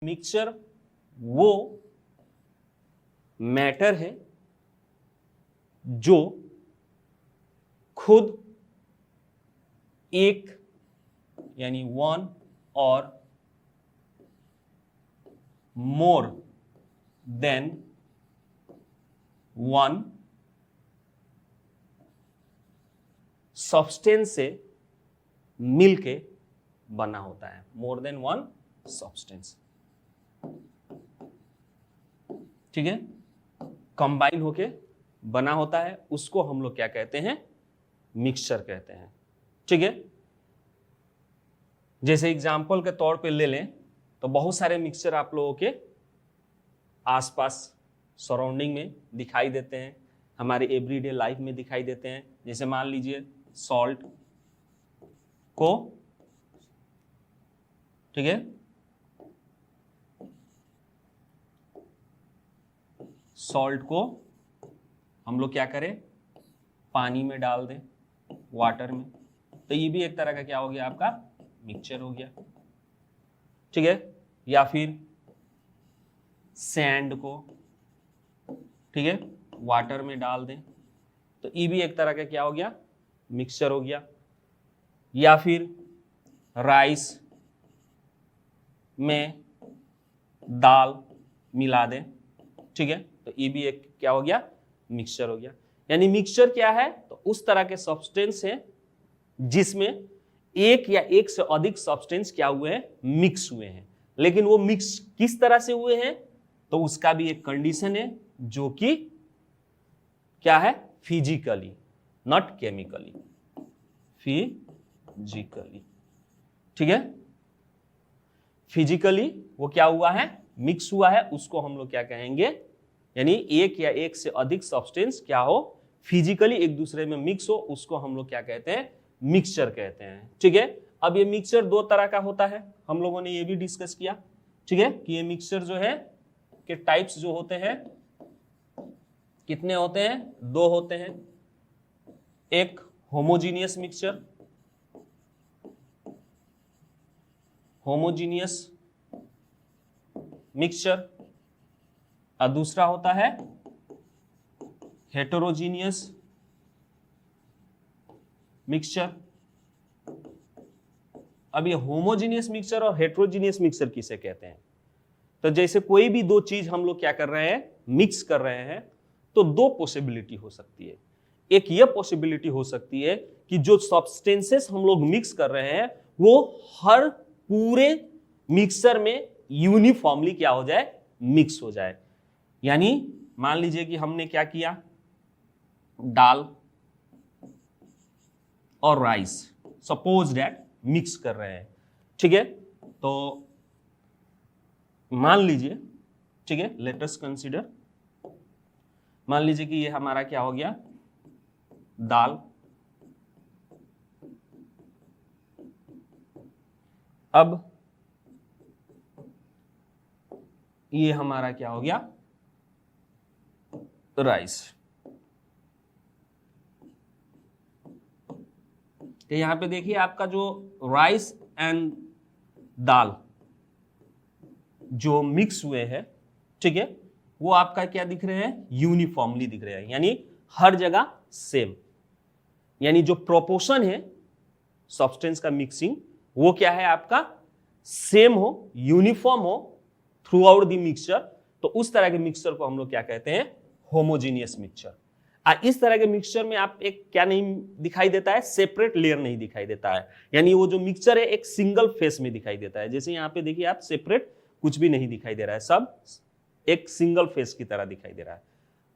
Mixture वो matter है जो खुद एक यानी वन और मोर देन वन सब्सटेंस से मिलके बना होता है। मोर देन वन सब्सटेंस, ठीक है, कंबाइन होके बना होता है, उसको हम लोग क्या कहते हैं? मिक्सचर कहते हैं। ठीक है, जैसे एग्जाम्पल के तौर पे ले लें तो बहुत सारे मिक्सचर आप लोगों के आसपास सराउंडिंग में दिखाई देते हैं, हमारे एवरीडे लाइफ में दिखाई देते हैं। जैसे मान लीजिए सॉल्ट को, ठीक है, सॉल्ट को हम लोग क्या करें? पानी में डाल दें, वाटर में, तो ये भी एक तरह का क्या हो गया? आपका मिक्सचर हो गया। ठीक है, या फिर सैंड को, ठीक है, वाटर में डाल दें, तो ये भी एक तरह का क्या हो गया? मिक्सचर हो गया। या फिर राइस में दाल मिला दें, ठीक है, तो ये भी एक क्या हो गया? मिक्सचर हो गया। यानी मिक्सचर क्या है? तो उस तरह के सब्सटेंस है जिसमें एक या एक से अधिक सब्सटेंस क्या हुए हैं? मिक्स हुए हैं। लेकिन वो मिक्स किस तरह से हुए हैं? तो उसका भी एक कंडीशन है जो कि क्या है? Physically, not chemically, physically. ठीक है, फिजिकली वो क्या हुआ है? मिक्स हुआ है, उसको हम लोग क्या कहेंगे? यानी एक या एक से अधिक सब्सटेंस क्या हो? फिजिकली एक दूसरे में मिक्स हो, उसको हम लोग क्या कहते हैं? मिक्सचर कहते हैं। ठीक है, अब ये मिक्सचर दो तरह का होता है, हम लोगों ने ये भी डिस्कस किया, ठीक है, कि ये मिक्सचर जो है के टाइप्स जो होते हैं कितने होते हैं? दो होते हैं। एक होमोजीनियस मिक्सचर, होमोजीनियस मिक्सचर, और दूसरा होता है हेटेरोजीनियस मिक्सचर। अब ये होमोजीनियस मिक्सचर और हेटेरोजीनियस मिक्सचर किसे कहते हैं? तो जैसे कोई भी दो चीज हम लोग क्या कर रहे हैं? मिक्स कर रहे हैं, तो दो पॉसिबिलिटी हो सकती है। एक ये पॉसिबिलिटी हो सकती है कि जो सब्सटेंसेस हम लोग मिक्स कर रहे हैं वो हर पूरे मिक्सचर में यूनिफॉर्मली क्या हो जाए? मिक्स हो जाए। यानी मान लीजिए कि हमने क्या किया? दाल और राइस सपोज दैट मिक्स कर रहे हैं, ठीक है, तो मान लीजिए, ठीक है, लेट अस कंसीडर, मान लीजिए कि ये हमारा क्या हो गया? दाल। अब ये हमारा क्या हो गया? राइस। तो यहां पे देखिए आपका जो राइस एंड दाल जो मिक्स हुए हैं, ठीक है, वो आपका क्या दिख रहे हैं? यूनिफॉर्मली दिख रहे हैं, यानी हर जगह सेम। यानी जो प्रोपोर्शन है सब्सटेंस का मिक्सिंग, वो क्या है? आपका सेम हो, यूनिफॉर्म हो थ्रू आउट द मिक्सचर। तो उस तरह के मिक्सचर को हम लोग क्या कहते हैं? Homogeneous mixture. इस तरह के मिक्सचर में आप एक क्या नहीं दिखाई देता है? सेपरेट लेयर नहीं दिखाई देता है। यानी वो जो मिक्सचर है एक सिंगल फेस में दिखाई देता है। जैसे यहाँ पे देखिए आप, सेपरेट कुछ भी नहीं दिखाई दे रहा है, सब एक सिंगल फेस की तरह दिखाई दे रहा है।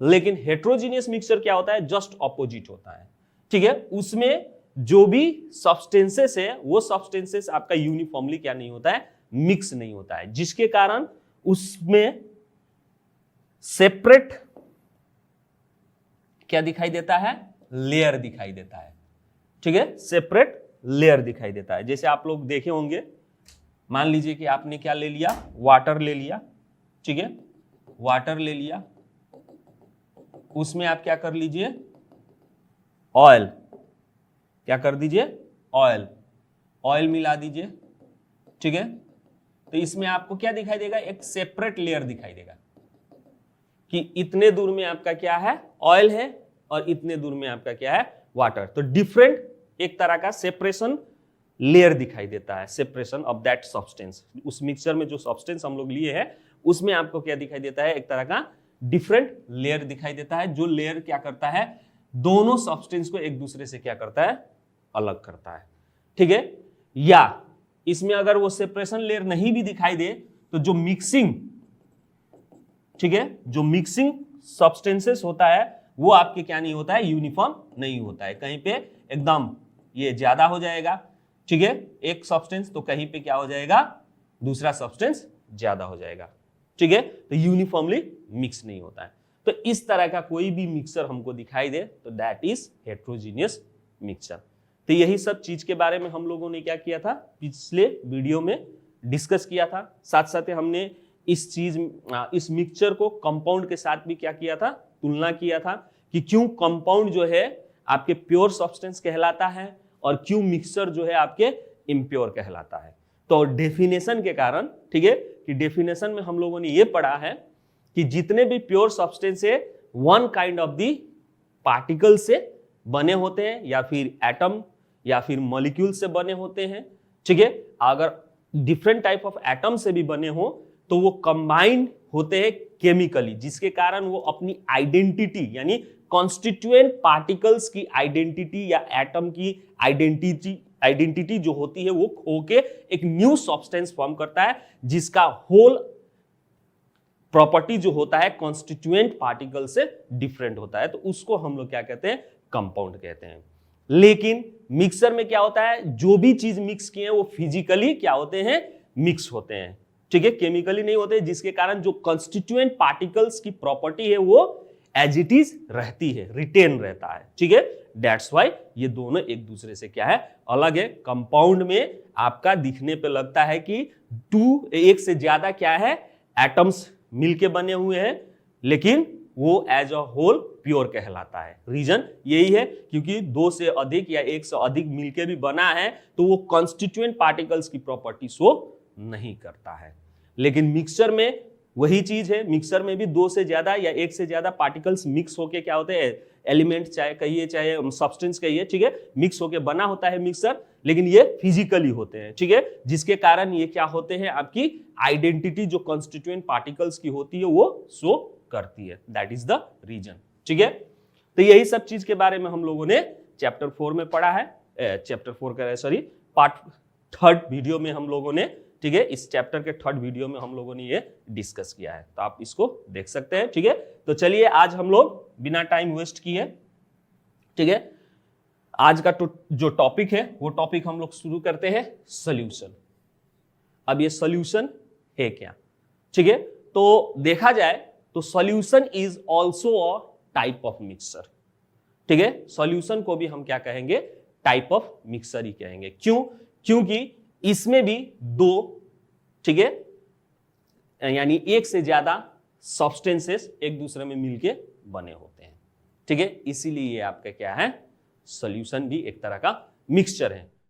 लेकिन हेटेरोजीनियस मिक्सचर क्या होता है? जस्ट ऑपोजिट होता है। ठीक है, उसमें जो भी सब्सटेंसेस है वो सब्सटेंसेस आपका यूनिफॉर्मली क्या नहीं होता है? मिक्स नहीं होता है, जिसके कारण उसमें सेपरेट क्या दिखाई देता है? लेयर दिखाई देता है। ठीक है, सेपरेट लेयर दिखाई देता है। जैसे आप लोग देखे होंगे, मान लीजिए कि आपने क्या ले लिया? वाटर ले लिया, ठीक है, वाटर ले लिया, उसमें आप क्या कर लीजिए? ऑयल, क्या कर दीजिए? ऑयल, ऑयल मिला दीजिए, ठीक है, तो इसमें आपको क्या दिखाई देगा, एक सेपरेट लेयर दिखाई देगा कि इतने दूर में आपका क्या है, ऑयल है, और इतने दूर में आपका क्या है, वाटर। तो डिफरेंट एक तरह का सेपरेशन लेयर दिखाई देता है, सेपरेशन ऑफ दैट सब्सटेंस। उस मिक्सचर में जो सब्सटेंस हम लोग लिए हैं उसमें आपको क्या दिखाई देता है, एक तरह का डिफरेंट लेयर दिखाई देता है, जो लेयर क्या करता है, दोनों सब्सटेंस को एक दूसरे से क्या करता है, अलग करता है। ठीक है, या इसमें अगर वो सेपरेशन लेयर नहीं भी दिखाई दे तो जो मिक्सिंग, ठीक है, जो मिक्सिंग सब्सटेंसेस होता है वो आपके क्या नहीं होता है, यूनिफॉर्म नहीं होता है। कहीं पे एकदम ये ज्यादा हो जाएगा, ठीक है, एक सब्सटेंस, तो कहीं पे क्या हो जाएगा, दूसरा सब्सटेंस ज्यादा हो जाएगा। ठीक है, तो यूनिफॉर्मली मिक्स नहीं होता है। तो इस तरह का कोई भी मिक्सचर हमको दिखाई दे तो दैट इज हेट्रोजीनियस मिक्सचर। तो यही सब चीज के बारे में हम लोगों ने क्या किया था, पिछले वीडियो में डिस्कस किया था। साथ साथ हमने इस मिक्सचर को कंपाउंड के साथ भी क्या किया था, तुलना किया था कि क्यों कंपाउंड जो है आपके प्योर सब्सटेंस कहलाता है और क्यों मिक्सचर जो है आपके इम्प्योर कहलाता है। तो डेफिनेशन के कारण, ठीक है, कि डेफिनेशन में हम लोगों ने ये पढ़ा है कि जितने भी प्योर सब्सटेंस है one kind of the particle से बने होते हैं, या फिर एटम या फिर मॉलिक्यूल से बने होते हैं। ठीक है, अगर डिफरेंट टाइप ऑफ एटम से भी बने हो तो वो कंबाइंड होते हैं केमिकली, जिसके कारण वो अपनी आइडेंटिटी यानी कॉन्स्टिट्यूएंट पार्टिकल्स की आइडेंटिटी या एटम की आइडेंटिटी जो होती है वो खो के एक न्यू सब्सटेंस फॉर्म करता है, जिसका होल प्रॉपर्टी जो होता है कॉन्स्टिट्यूएंट पार्टिकल से डिफरेंट होता है। तो उसको हम लोग क्या कहते हैं, कंपाउंड कहते हैं। लेकिन मिक्सर में क्या होता है, जो भी चीज मिक्स किए हैं वो फिजिकली क्या होते हैं, मिक्स होते हैं। ठीक है, केमिकली नहीं होते, जिसके कारण जो कॉन्स्टिट्यूएंट पार्टिकल्स की प्रॉपर्टी है वो एज इट इज रहती है, रिटेन रहता है। ठीक है, दैट्स व्हाई ये दोनों एक दूसरे से क्या है, अलग है। कंपाउंड में आपका दिखने पे लगता है कि एक से ज्यादा क्या है, एटम्स मिलके बने हुए हैं, लेकिन वो एज अ होल प्योर कहलाता है। रीजन यही है क्योंकि दो से अधिक या एक से अधिक मिलके भी बना है तो वो कॉन्स्टिट्यूएंट पार्टिकल्स की प्रॉपर्टी शो नहीं करता है। लेकिन मिक्सचर में वही चीज है, मिक्सचर में भी दो से ज्यादा या एक से ज्यादा पार्टिकल्स मिक्स होके क्या होते हैं, एलिमेंट चाहे कहिए चाहे सब्सटेंस कहिए, ठीक है, मिक्स होके बना होता है मिक्सचर, लेकिन ये फिजिकली होते हैं। ठीक है, जिसके कारण ये क्या होते हैं, आपकी आइडेंटिटी जो कॉन्स्टिट्यूएंट पार्टिकल्स की होती है वो शो करती है। That is the reason. ठीक है, तो यही सब चीज के बारे में हम लोगों ने चैप्टर 4 में पढ़ा है, पार्ट 3 वीडियो में हम लोगों ने, ठीक है, इस चैप्टर के 3 वीडियो में हम लोगों ने ये डिस्कस किया है, तो आप इसको देख सकते हैं। ठीक है, तो चलिए आज हम लोग बिना टाइम वेस्ट किए, ठीक है, आज का जो टॉपिक है वो टॉपिक हम लोग शुरू करते हैं, सॉल्यूशन। अब ये सॉल्यूशन है क्या, ठीक है, तो देखा जाए तो solution is also a type of mixture. ठीक है, सॉल्यूशन को भी हम क्या कहेंगे, टाइप ऑफ मिक्सचर ही कहेंगे। क्यों, क्योंकि इसमें भी दो, ठीक है, यानी एक से ज्यादा सब्सटेंसेस एक दूसरे में मिलके बने होते हैं। ठीक है, इसीलिए ये आपका क्या है, सॉल्यूशन भी एक तरह का मिक्सचर है।